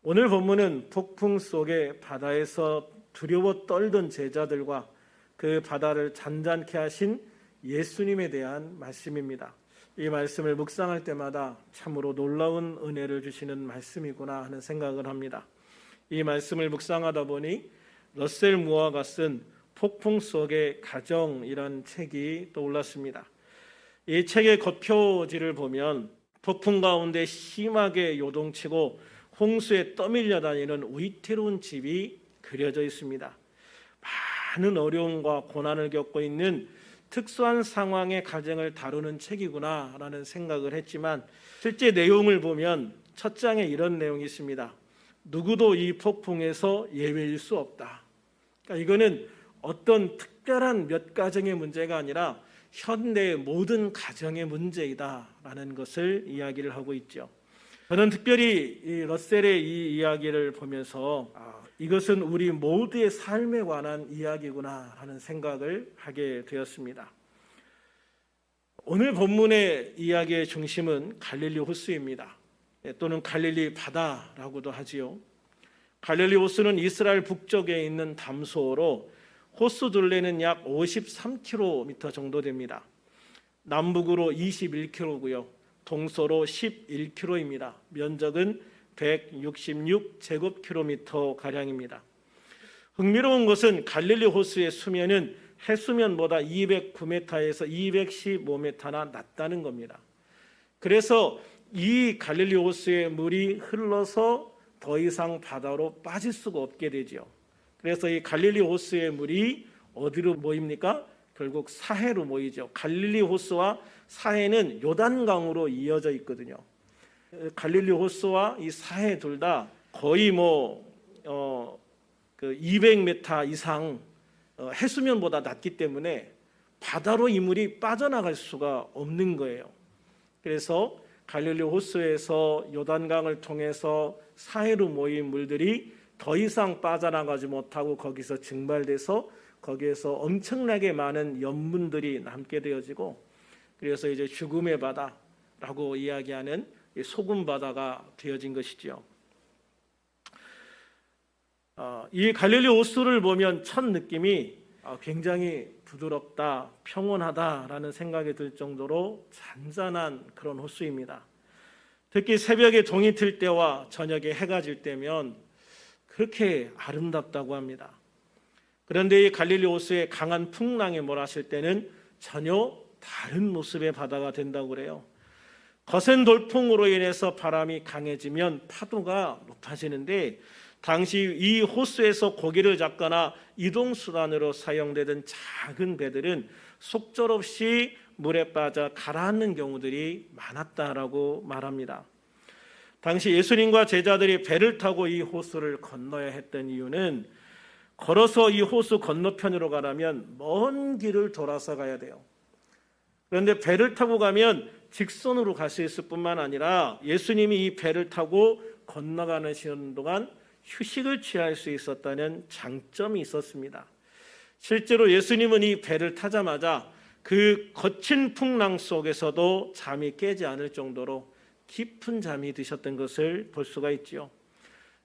오늘 본문은 폭풍 속에 바다에서 두려워 떨던 제자들과 그 바다를 잔잔케 하신 예수님에 대한 말씀입니다. 이 말씀을 묵상할 때마다 참으로 놀라운 은혜를 주시는 말씀이구나 하는 생각을 합니다. 이 말씀을 묵상하다 보니 러셀 무어가 쓴 폭풍 속의 가정이란 책이 떠올랐습니다. 이 책의 겉표지를 보면 폭풍 가운데 심하게 요동치고 홍수에 떠밀려 다니는 위태로운 집이 그려져 있습니다. 많은 어려움과 고난을 겪고 있는 특수한 상황의 가정을 다루는 책이구나라는 생각을 했지만 실제 내용을 보면 첫 장에 이런 내용이 있습니다. 누구도 이 폭풍에서 예외일 수 없다. 그러니까 이거는 어떤 특별한 몇 가정의 문제가 아니라 현대의 모든 가정의 문제이다라는 것을 이야기를 하고 있죠. 저는 특별히 이 러셀의 이 이야기를 보면서 이것은 우리 모두의 삶에 관한 이야기구나 하는 생각을 하게 되었습니다. 오늘 본문의 이야기의 중심은 갈릴리 호수입니다. 또는 갈릴리 바다라고도 하지요. 갈릴리 호수는 이스라엘 북쪽에 있는 담소로 호수 둘레는 약 53km 정도 됩니다. 남북으로 21km고요. 동서로 11km입니다. 면적은 166제곱킬로미터 가량입니다. 흥미로운 것은 갈릴리 호수의 수면은 해수면보다 209m에서 215m나 낮다는 겁니다. 그래서 이 갈릴리 호수의 물이 흘러서 더 이상 바다로 빠질 수가 없게 되죠. 그래서 이 갈릴리 호수의 물이 어디로 모입니까? 결국 사해로 모이죠. 갈릴리 호수와 사해는 요단강으로 이어져 있거든요. 갈릴리 호수와 이 사해 둘 다 거의 200m 이상 해수면보다 낮기 때문에 바다로 이 물이 빠져나갈 수가 없는 거예요. 그래서 갈릴리 호수에서 요단강을 통해서 사해로 모인 물들이 더 이상 빠져나가지 못하고 거기서 증발돼서 거기에서 엄청나게 많은 염분들이 남게 되어지고 그래서 이제 죽음의 바다라고 이야기하는 소금 바다가 되어진 것이죠. 이 갈릴리 호수를 보면 첫 느낌이 굉장히 부드럽다, 평온하다라는 생각이 들 정도로 잔잔한 그런 호수입니다. 특히 새벽에 동이 틀 때와 저녁에 해가 질 때면 그렇게 아름답다고 합니다. 그런데 이 갈릴리 호수의 강한 풍랑에 몰아칠 때는 전혀 다른 모습의 바다가 된다고 그래요. 거센 돌풍으로 인해서 바람이 강해지면 파도가 높아지는데 당시 이 호수에서 고기를 잡거나 이동수단으로 사용되던 작은 배들은 속절없이 물에 빠져 가라앉는 경우들이 많았다라고 말합니다. 당시 예수님과 제자들이 배를 타고 이 호수를 건너야 했던 이유는 걸어서 이 호수 건너편으로 가려면 먼 길을 돌아서 가야 돼요. 그런데 배를 타고 가면 직선으로 갈 수 있을 뿐만 아니라 예수님이 이 배를 타고 건너가는 시간 동안 휴식을 취할 수 있었다는 장점이 있었습니다. 실제로 예수님은 이 배를 타자마자 그 거친 풍랑 속에서도 잠이 깨지 않을 정도로 깊은 잠이 드셨던 것을 볼 수가 있죠.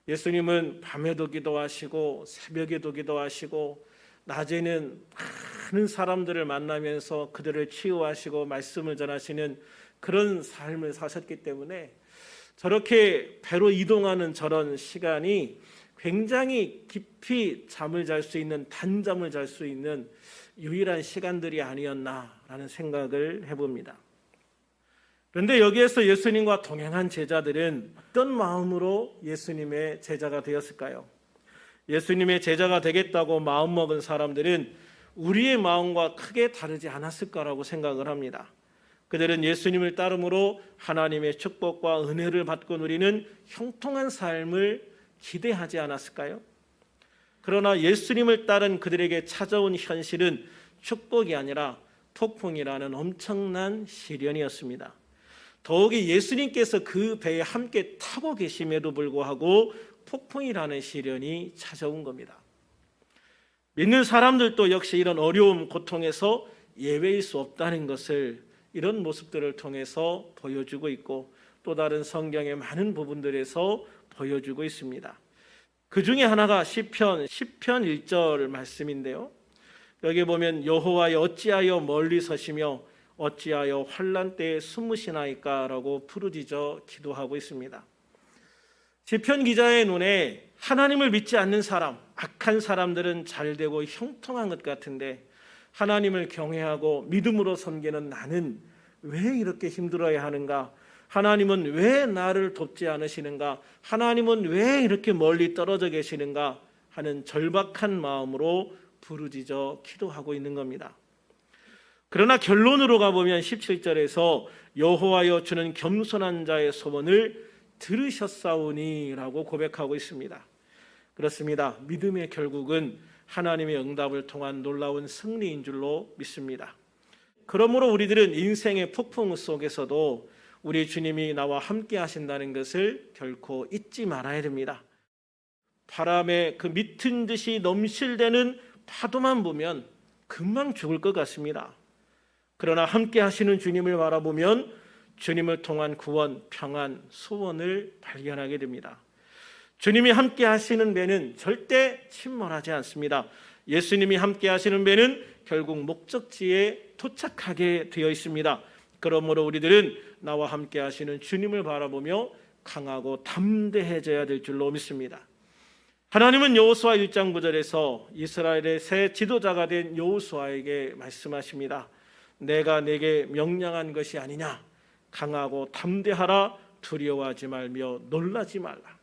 예수님은 밤에도 기도하시고 새벽에도 기도하시고 낮에는 많은 사람들을 만나면서 그들을 치유하시고 말씀을 전하시는 그런 삶을 사셨기 때문에 저렇게 배로 이동하는 저런 시간이 굉장히 깊이 잠을 잘 수 있는 단잠을 잘 수 있는 유일한 시간들이 아니었나라는 생각을 해봅니다. 그런데 여기에서 예수님과 동행한 제자들은 어떤 마음으로 예수님의 제자가 되었을까요? 예수님의 제자가 되겠다고 마음먹은 사람들은 우리의 마음과 크게 다르지 않았을 거라고 생각을 합니다. 그들은 예수님을 따름으로 하나님의 축복과 은혜를 받고 누리는 형통한 삶을 기대하지 않았을까요? 그러나 예수님을 따른 그들에게 찾아온 현실은 축복이 아니라 폭풍이라는 엄청난 시련이었습니다. 더욱이 예수님께서 그 배에 함께 타고 계심에도 불구하고 폭풍이라는 시련이 찾아온 겁니다. 믿는 사람들도 역시 이런 어려움, 고통에서 예외일 수 없다는 것을 이런 모습들을 통해서 보여주고 있고 또 다른 성경의 많은 부분들에서 보여주고 있습니다. 그 중에 하나가 시편 10편 1절 말씀인데요. 여기 보면 여호와여 어찌하여 멀리 서시며 어찌하여 환난 때에 숨으시나이까 라고 부르짖어 기도하고 있습니다. 시편 기자의 눈에 하나님을 믿지 않는 사람, 악한 사람들은 잘되고 형통한 것 같은데 하나님을 경외하고 믿음으로 섬기는 나는 왜 이렇게 힘들어야 하는가? 하나님은 왜 나를 돕지 않으시는가? 하나님은 왜 이렇게 멀리 떨어져 계시는가? 하는 절박한 마음으로 부르짖어 기도하고 있는 겁니다. 그러나 결론으로 가보면 17절에서 여호와여 주는 겸손한 자의 소원을 들으셨사오니 라고 고백하고 있습니다. 그렇습니다. 믿음의 결국은 하나님의 응답을 통한 놀라운 승리인 줄로 믿습니다. 그러므로 우리들은 인생의 폭풍 속에서도 우리 주님이 나와 함께 하신다는 것을 결코 잊지 말아야 됩니다. 바람에 그 미친 듯이 넘실대는 파도만 보면 금방 죽을 것 같습니다. 그러나 함께 하시는 주님을 바라보면 주님을 통한 구원, 평안, 소원을 발견하게 됩니다. 주님이 함께 하시는 배는 절대 침몰하지 않습니다. 예수님이 함께 하시는 배는 결국 목적지에 도착하게 되어 있습니다. 그러므로 우리들은 나와 함께 하시는 주님을 바라보며 강하고 담대해져야 될 줄로 믿습니다. 하나님은 여호수아 1장 9절에서 이스라엘의 새 지도자가 된 여호수아에게 말씀하십니다. 내가 내게 명령한 것이 아니냐? 강하고 담대하라. 두려워하지 말며 놀라지 말라.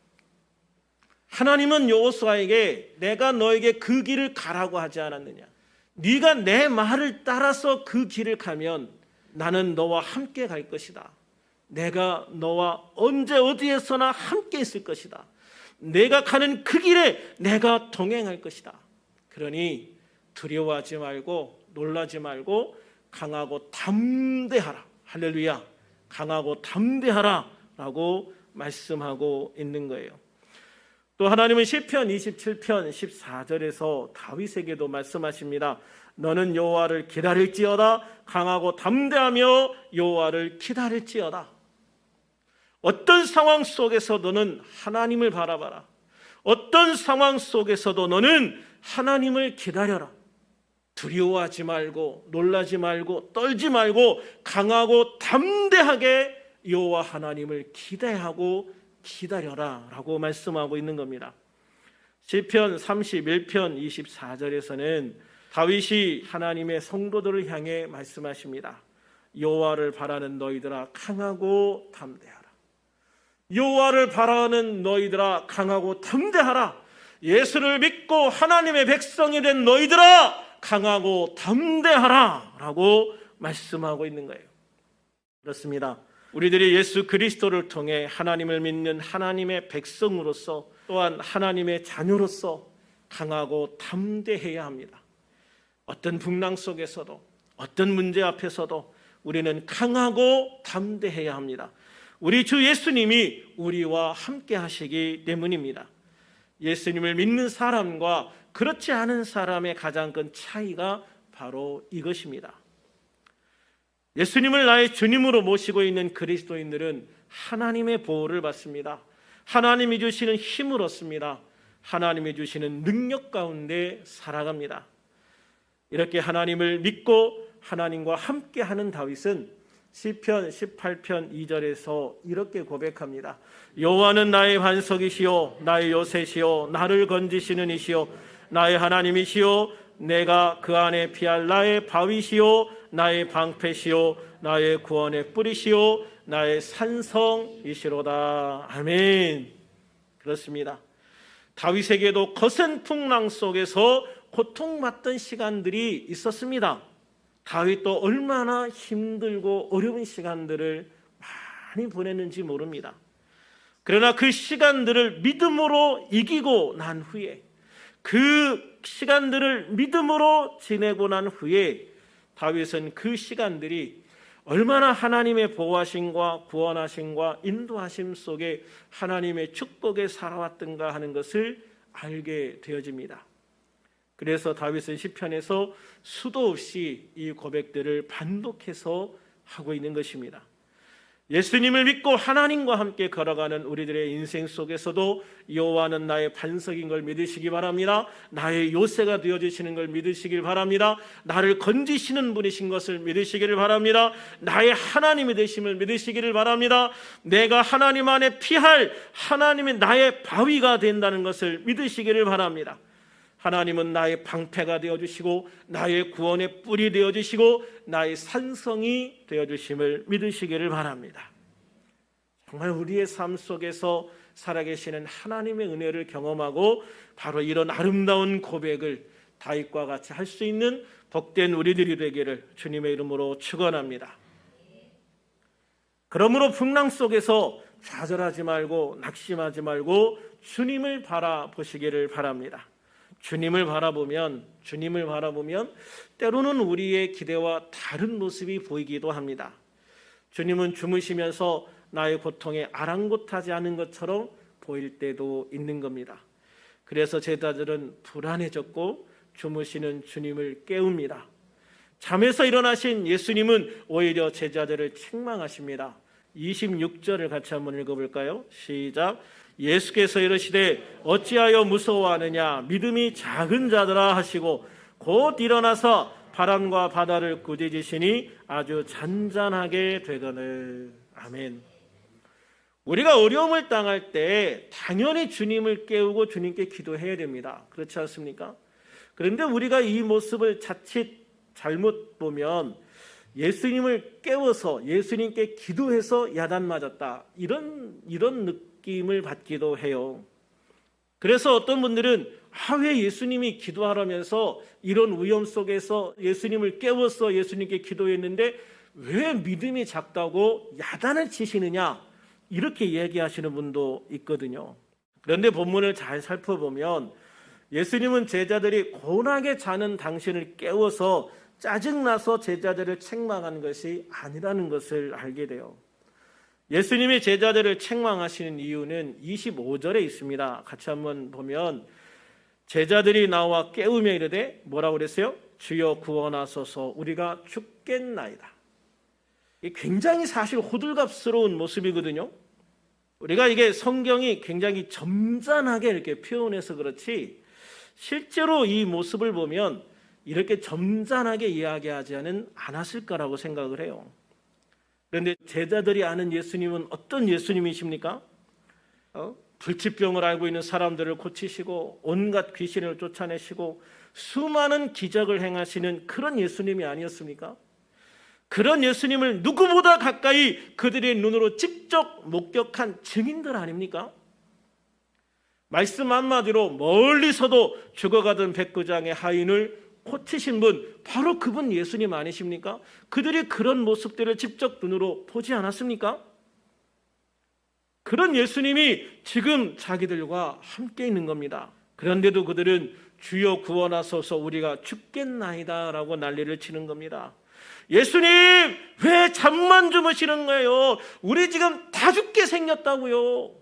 하나님은 여호수아에게 내가 너에게 그 길을 가라고 하지 않았느냐? 네가 내 말을 따라서 그 길을 가면 나는 너와 함께 갈 것이다. 내가 너와 언제 어디에서나 함께 있을 것이다. 내가 가는 그 길에 내가 동행할 것이다. 그러니 두려워하지 말고 놀라지 말고 강하고 담대하라. 할렐루야. 강하고 담대하라 라고 말씀하고 있는 거예요. 또 하나님은 시편 27편 14절에서 다윗에게도 말씀하십니다. 너는 여호와를 기다릴지어다. 강하고 담대하며 여호와를 기다릴지어다. 어떤 상황 속에서 너는 하나님을 바라봐라. 어떤 상황 속에서도 너는 하나님을 기다려라. 두려워하지 말고 놀라지 말고 떨지 말고 강하고 담대하게 여호와 하나님을 기대하고 기다려라 라고 말씀하고 있는 겁니다. 시편 31편 24절에서는 다윗이 하나님의 성도들을 향해 말씀하십니다. 여호와를 바라는 너희들아 강하고 담대하라. 여호와를 바라는 너희들아 강하고 담대하라. 예수를 믿고 하나님의 백성이 된 너희들아 강하고 담대하라 라고 말씀하고 있는 거예요. 그렇습니다. 우리들이 예수 그리스도를 통해 하나님을 믿는 하나님의 백성으로서 또한 하나님의 자녀로서 강하고 담대해야 합니다. 어떤 풍랑 속에서도 어떤 문제 앞에서도 우리는 강하고 담대해야 합니다. 우리 주 예수님이 우리와 함께 하시기 때문입니다. 예수님을 믿는 사람과 그렇지 않은 사람의 가장 큰 차이가 바로 이것입니다. 예수님을 나의 주님으로 모시고 있는 그리스도인들은 하나님의 보호를 받습니다. 하나님이 주시는 힘을 얻습니다. 하나님이 주시는 능력 가운데 살아갑니다. 이렇게 하나님을 믿고 하나님과 함께하는 다윗은 시편 18편 2절에서 이렇게 고백합니다. 여호와는 나의 반석이시요 나의 요새시요 나를 건지시는 이시요 나의 하나님이시요 내가 그 안에 피할 나의 바위시요 나의 방패시요 나의 구원의 뿌리시요 나의 산성이시로다. 아멘. 그렇습니다. 다윗에게도 거센 풍랑 속에서 고통받던 시간들이 있었습니다. 다윗도 얼마나 힘들고 어려운 시간들을 많이 보냈는지 모릅니다. 그러나 그 시간들을 믿음으로 이기고 난 후에 그 시간들을 믿음으로 지내고 난 후에 다윗은 그 시간들이 얼마나 하나님의 보호하심과 구원하심과 인도하심 속에 하나님의 축복에 살아왔던가 하는 것을 알게 되어집니다. 그래서 다윗은 시편에서 수도 없이 이 고백들을 반복해서 하고 있는 것입니다. 예수님을 믿고 하나님과 함께 걸어가는 우리들의 인생 속에서도 여호와는 나의 반석인 걸 믿으시기 바랍니다. 나의 요새가 되어주시는 걸 믿으시길 바랍니다. 나를 건지시는 분이신 것을 믿으시기를 바랍니다. 나의 하나님이 되심을 믿으시기를 바랍니다. 내가 하나님 안에 피할 하나님이 나의 바위가 된다는 것을 믿으시기를 바랍니다. 하나님은 나의 방패가 되어주시고 나의 구원의 뿔이 되어주시고 나의 산성이 되어주심을 믿으시기를 바랍니다. 정말 우리의 삶 속에서 살아계시는 하나님의 은혜를 경험하고 바로 이런 아름다운 고백을 다윗과 같이 할 수 있는 복된 우리들이 되기를 주님의 이름으로 축원합니다. 그러므로 풍랑 속에서 좌절하지 말고 낙심하지 말고 주님을 바라보시기를 바랍니다. 주님을 바라보면 때로는 우리의 기대와 다른 모습이 보이기도 합니다. 주님은 주무시면서 나의 고통에 아랑곳하지 않은 것처럼 보일 때도 있는 겁니다. 그래서 제자들은 불안해졌고 주무시는 주님을 깨웁니다. 잠에서 일어나신 예수님은 오히려 제자들을 책망하십니다. 26절을 같이 한번 읽어볼까요? 시작. 예수께서 이르시되 어찌하여 무서워하느냐 믿음이 작은 자들아 하시고 곧 일어나서 바람과 바다를 꾸짖으시니 아주 잔잔하게 되거늘. 아멘. 우리가 어려움을 당할 때 당연히 주님을 깨우고 주님께 기도해야 됩니다. 그렇지 않습니까? 그런데 우리가 이 모습을 자칫 잘못 보면 예수님을 깨워서 예수님께 기도해서 야단 맞았다 이런 느낌을 받기도 해요. 그래서 어떤 분들은 왜 예수님이 기도하라면서 이런 위험 속에서 예수님을 깨워서 예수님께 기도했는데 왜 믿음이 작다고 야단을 치시느냐 이렇게 얘기하시는 분도 있거든요. 그런데 본문을 잘 살펴보면 예수님은 제자들이 고운하게 자는 당신을 깨워서 짜증나서 제자들을 책망한 것이 아니라는 것을 알게 돼요. 예수님이 제자들을 책망하시는 이유는 25절에 있습니다. 같이 한번 보면 제자들이 나와 깨우며 이르되 뭐라고 그랬어요? 주여 구원하소서 우리가 죽겠나이다. 이게 굉장히 사실 호들갑스러운 모습이거든요. 우리가 이게 성경이 굉장히 점잖하게 이렇게 표현해서 그렇지 실제로 이 모습을 보면 이렇게 점잖하게 이야기하지 않았을 거라고 생각을 해요. 그런데 제자들이 아는 예수님은 어떤 예수님이십니까? 불치병을 앓고 있는 사람들을 고치시고 온갖 귀신을 쫓아내시고 수많은 기적을 행하시는 그런 예수님이 아니었습니까? 그런 예수님을 누구보다 가까이 그들의 눈으로 직접 목격한 증인들 아닙니까? 말씀 한마디로 멀리서도 죽어가던 백부장의 하인을 고치신 분, 바로 그분 예수님 아니십니까? 그들이 그런 모습들을 직접 눈으로 보지 않았습니까? 그런 예수님이 지금 자기들과 함께 있는 겁니다. 그런데도 그들은 주여 구원하소서 우리가 죽겠나이다 라고 난리를 치는 겁니다. 예수님 왜 잠만 주무시는 거예요? 우리 지금 다 죽게 생겼다고요.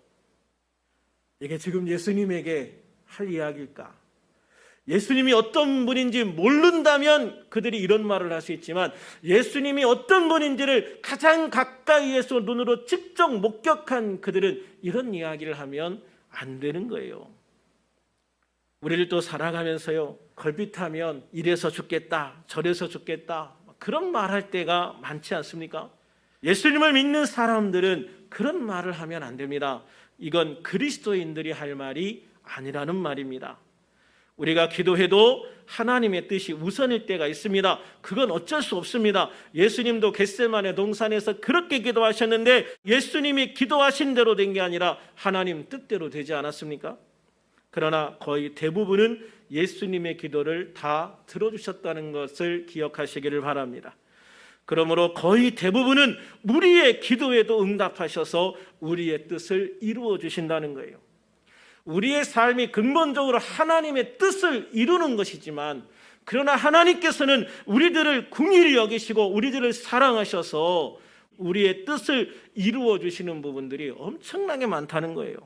이게 지금 예수님에게 할 이야기일까? 예수님이 어떤 분인지 모른다면 그들이 이런 말을 할 수 있지만 예수님이 어떤 분인지를 가장 가까이에서 눈으로 직접 목격한 그들은 이런 이야기를 하면 안 되는 거예요. 우리를 또 살아가면서요 걸핏하면 이래서 죽겠다 저래서 죽겠다 그런 말할 때가 많지 않습니까? 예수님을 믿는 사람들은 그런 말을 하면 안 됩니다. 이건 그리스도인들이 할 말이 아니라는 말입니다. 우리가 기도해도 하나님의 뜻이 우선일 때가 있습니다. 그건 어쩔 수 없습니다. 예수님도 겟세마네 동산에서 그렇게 기도하셨는데 예수님이 기도하신 대로 된 게 아니라 하나님 뜻대로 되지 않았습니까? 그러나 거의 대부분은 예수님의 기도를 다 들어주셨다는 것을 기억하시기를 바랍니다. 그러므로 거의 대부분은 우리의 기도에도 응답하셔서 우리의 뜻을 이루어 주신다는 거예요. 우리의 삶이 근본적으로 하나님의 뜻을 이루는 것이지만 그러나 하나님께서는 우리들을 긍휼히 여기시고 우리들을 사랑하셔서 우리의 뜻을 이루어 주시는 부분들이 엄청나게 많다는 거예요.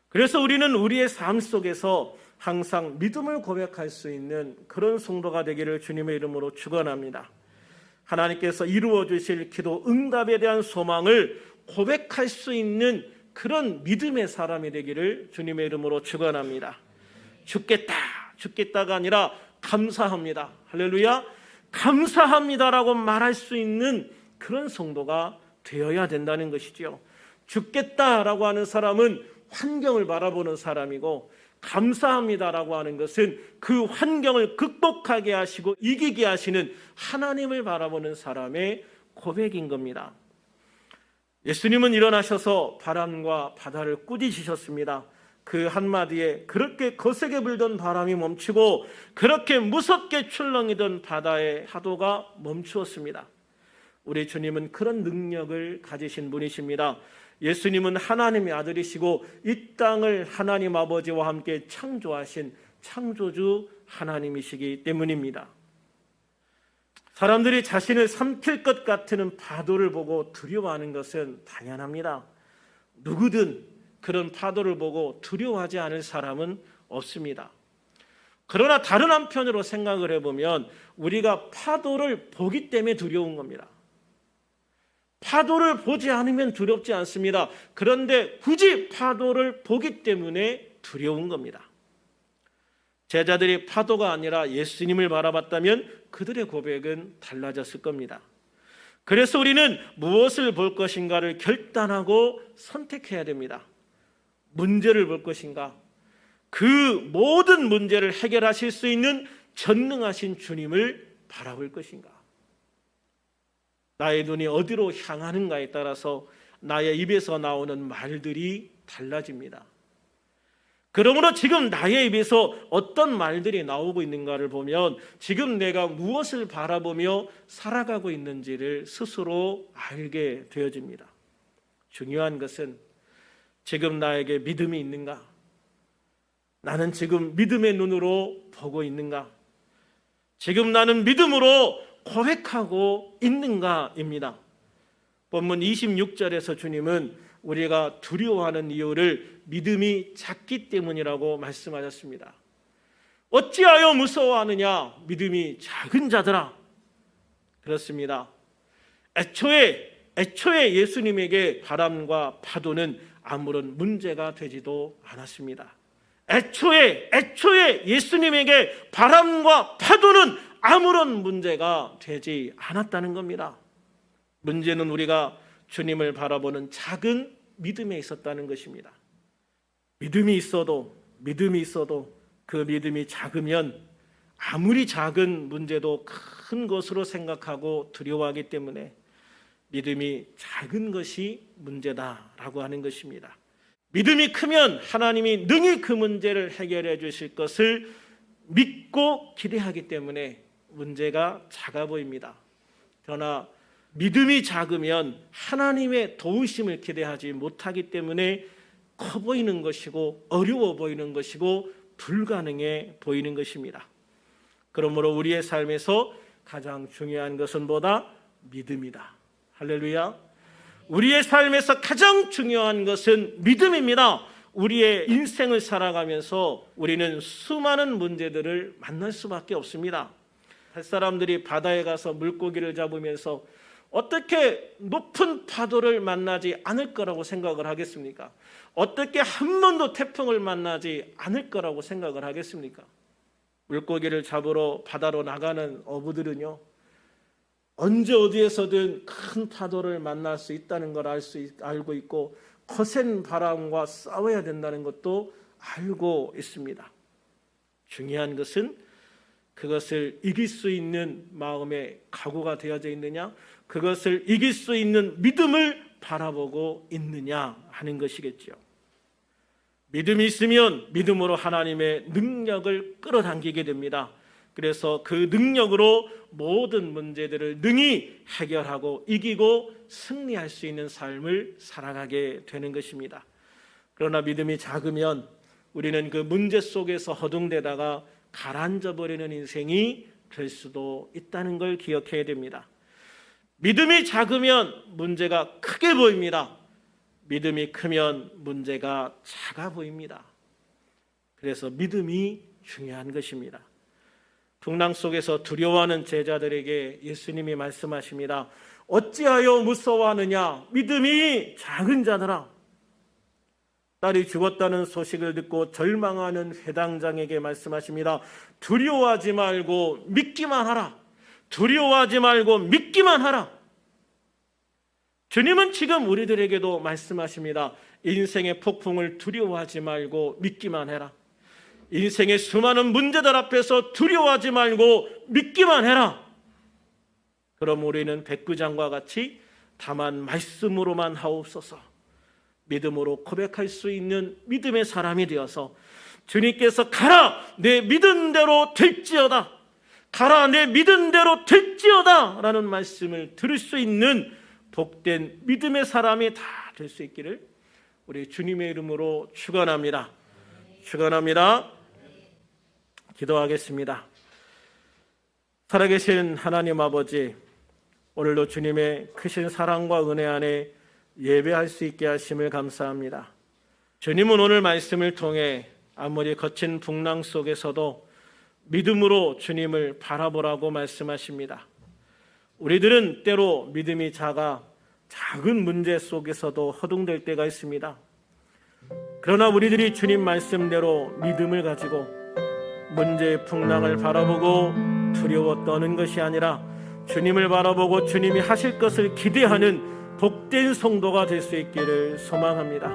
그래서 우리는 우리의 삶 속에서 항상 믿음을 고백할 수 있는 그런 성도가 되기를 주님의 이름으로 축원합니다. 하나님께서 이루어 주실 기도 응답에 대한 소망을 고백할 수 있는 그런 믿음의 사람이 되기를 주님의 이름으로 축원합니다. 죽겠다가 아니라 감사합니다. 할렐루야. 감사합니다라고 말할 수 있는 그런 성도가 되어야 된다는 것이죠. 죽겠다라고 하는 사람은 환경을 바라보는 사람이고, 감사합니다라고 하는 것은 그 환경을 극복하게 하시고 이기게 하시는 하나님을 바라보는 사람의 고백인 겁니다. 예수님은 일어나셔서 바람과 바다를 꾸짖으셨습니다. 그 한마디에 그렇게 거세게 불던 바람이 멈추고 그렇게 무섭게 출렁이던 바다의 파도가 멈추었습니다. 우리 주님은 그런 능력을 가지신 분이십니다. 예수님은 하나님의 아들이시고 이 땅을 하나님 아버지와 함께 창조하신 창조주 하나님이시기 때문입니다. 사람들이 자신을 삼킬 것 같은 파도를 보고 두려워하는 것은 당연합니다. 누구든 그런 파도를 보고 두려워하지 않을 사람은 없습니다. 그러나 다른 한편으로 생각을 해보면 우리가 파도를 보기 때문에 두려운 겁니다. 파도를 보지 않으면 두렵지 않습니다. 그런데 굳이 파도를 보기 때문에 두려운 겁니다. 제자들이 파도가 아니라 예수님을 바라봤다면 그들의 고백은 달라졌을 겁니다. 그래서 우리는 무엇을 볼 것인가를 결단하고 선택해야 됩니다. 문제를 볼 것인가? 그 모든 문제를 해결하실 수 있는 전능하신 주님을 바라볼 것인가? 나의 눈이 어디로 향하는가에 따라서 나의 입에서 나오는 말들이 달라집니다. 그러므로 지금 나의 입에서 어떤 말들이 나오고 있는가를 보면 지금 내가 무엇을 바라보며 살아가고 있는지를 스스로 알게 되어집니다. 중요한 것은 지금 나에게 믿음이 있는가? 나는 지금 믿음의 눈으로 보고 있는가? 지금 나는 믿음으로 고백하고 있는가입니다. 본문 26절에서 주님은 우리가 두려워하는 이유를 믿음이 작기 때문이라고 말씀하셨습니다. 어찌하여 무서워하느냐? 믿음이 작은 자들아. 그렇습니다. 애초에 예수님에게 바람과 파도는 아무런 문제가 되지도 않았습니다. 애초에 예수님에게 바람과 파도는 아무런 문제가 되지 않았다는 겁니다. 문제는 우리가 주님을 바라보는 작은 믿음에 있었다는 것입니다. 믿음이 있어도 그 믿음이 작으면 아무리 작은 문제도 큰 것으로 생각하고 두려워하기 때문에 믿음이 작은 것이 문제다라고 하는 것입니다. 믿음이 크면 하나님이 능히 그 문제를 해결해 주실 것을 믿고 기대하기 때문에 문제가 작아 보입니다. 그러나 믿음이 작으면 하나님의 도우심을 기대하지 못하기 때문에 커 보이는 것이고 어려워 보이는 것이고 불가능해 보이는 것입니다. 그러므로 우리의 삶에서 가장 중요한 것은 뭐다? 믿음이다. 할렐루야. 우리의 삶에서 가장 중요한 것은 믿음입니다. 우리의 인생을 살아가면서 우리는 수많은 문제들을 만날 수밖에 없습니다. 햇사람들이 바다에 가서 물고기를 잡으면서 어떻게 높은 파도를 만나지 않을 거라고 생각을 하겠습니까? 어떻게 한 번도 태풍을 만나지 않을 거라고 생각을 하겠습니까? 물고기를 잡으러 바다로 나가는 어부들은요, 언제 어디에서든 큰 파도를 만날 수 있다는 걸 알고 있고 거센 바람과 싸워야 된다는 것도 알고 있습니다. 중요한 것은 그것을 이길 수 있는 마음의 각오가 되어져 있느냐, 그것을 이길 수 있는 믿음을 바라보고 있느냐 하는 것이겠죠. 믿음이 있으면 믿음으로 하나님의 능력을 끌어당기게 됩니다. 그래서 그 능력으로 모든 문제들을 능히 해결하고 이기고 승리할 수 있는 삶을 살아가게 되는 것입니다. 그러나 믿음이 작으면 우리는 그 문제 속에서 허둥대다가 가라앉아 버리는 인생이 될 수도 있다는 걸 기억해야 됩니다. 믿음이 작으면 문제가 크게 보입니다. 믿음이 크면 문제가 작아 보입니다. 그래서 믿음이 중요한 것입니다. 풍랑 속에서 두려워하는 제자들에게 예수님이 말씀하십니다. 어찌하여 무서워하느냐? 믿음이 작은 자들아. 딸이 죽었다는 소식을 듣고 절망하는 회당장에게 말씀하십니다. 두려워하지 말고 믿기만 하라. 두려워하지 말고 믿기만 하라. 주님은 지금 우리들에게도 말씀하십니다. 인생의 폭풍을 두려워하지 말고 믿기만 해라. 인생의 수많은 문제들 앞에서 두려워하지 말고 믿기만 해라. 그럼 우리는 백부장과 같이 다만 말씀으로만 하옵소서, 믿음으로 고백할 수 있는 믿음의 사람이 되어서 주님께서 가라 내 믿은 대로 될지어다, 가라 내 믿은 대로 될지어다 라는 말씀을 들을 수 있는 복된 믿음의 사람이 다 될 수 있기를 우리 주님의 이름으로 축원합니다. 축원합니다. 기도하겠습니다. 살아계신 하나님 아버지, 오늘도 주님의 크신 사랑과 은혜 안에 예배할 수 있게 하심을 감사합니다. 주님은 오늘 말씀을 통해 아무리 거친 풍랑 속에서도 믿음으로 주님을 바라보라고 말씀하십니다. 우리들은 때로 믿음이 작은 문제 속에서도 허둥댈 때가 있습니다. 그러나 우리들이 주님 말씀대로 믿음을 가지고 문제의 풍랑을 바라보고 두려워 떠는 것이 아니라 주님을 바라보고 주님이 하실 것을 기대하는 복된 성도가 될 수 있기를 소망합니다.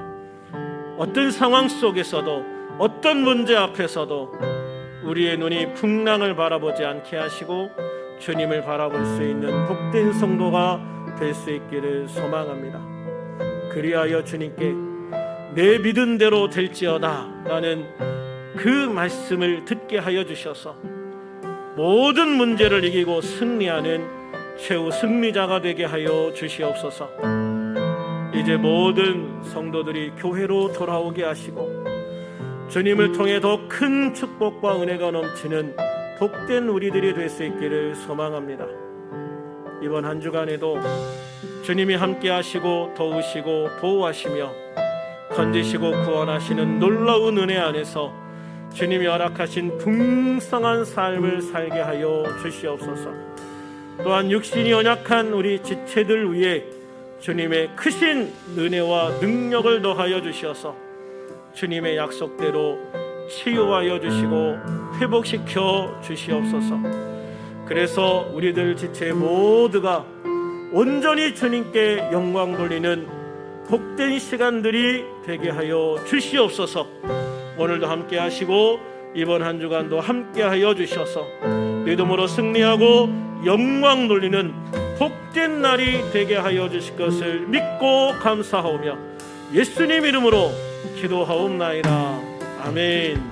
어떤 상황 속에서도 어떤 문제 앞에서도 우리의 눈이 풍랑을 바라보지 않게 하시고 주님을 바라볼 수 있는 복된 성도가 될 수 있기를 소망합니다. 그리하여 주님께 내 믿은 대로 될지어다 라는 그 말씀을 듣게 하여 주셔서 모든 문제를 이기고 승리하는 최후 승리자가 되게 하여 주시옵소서. 이제 모든 성도들이 교회로 돌아오게 하시고 주님을 통해 더 큰 축복과 은혜가 넘치는 복된 우리들이 될 수 있기를 소망합니다. 이번 한 주간에도 주님이 함께 하시고 도우시고 보호하시며 건지시고 구원하시는 놀라운 은혜 안에서 주님이 허락하신 풍성한 삶을 살게 하여 주시옵소서. 또한 육신이 연약한 우리 지체들 위해 주님의 크신 은혜와 능력을 더하여 주셔서 주님의 약속대로 치유하여 주시고 회복시켜 주시옵소서. 그래서 우리들 지체 모두가 온전히 주님께 영광 돌리는 복된 시간들이 되게 하여 주시옵소서. 오늘도 함께 하시고 이번 한 주간도 함께 하여 주셔서 믿음으로 승리하고 영광 돌리는 복된 날이 되게 하여 주실 것을 믿고 감사하오며 예수님 이름으로 기도하옵나이다. 아멘.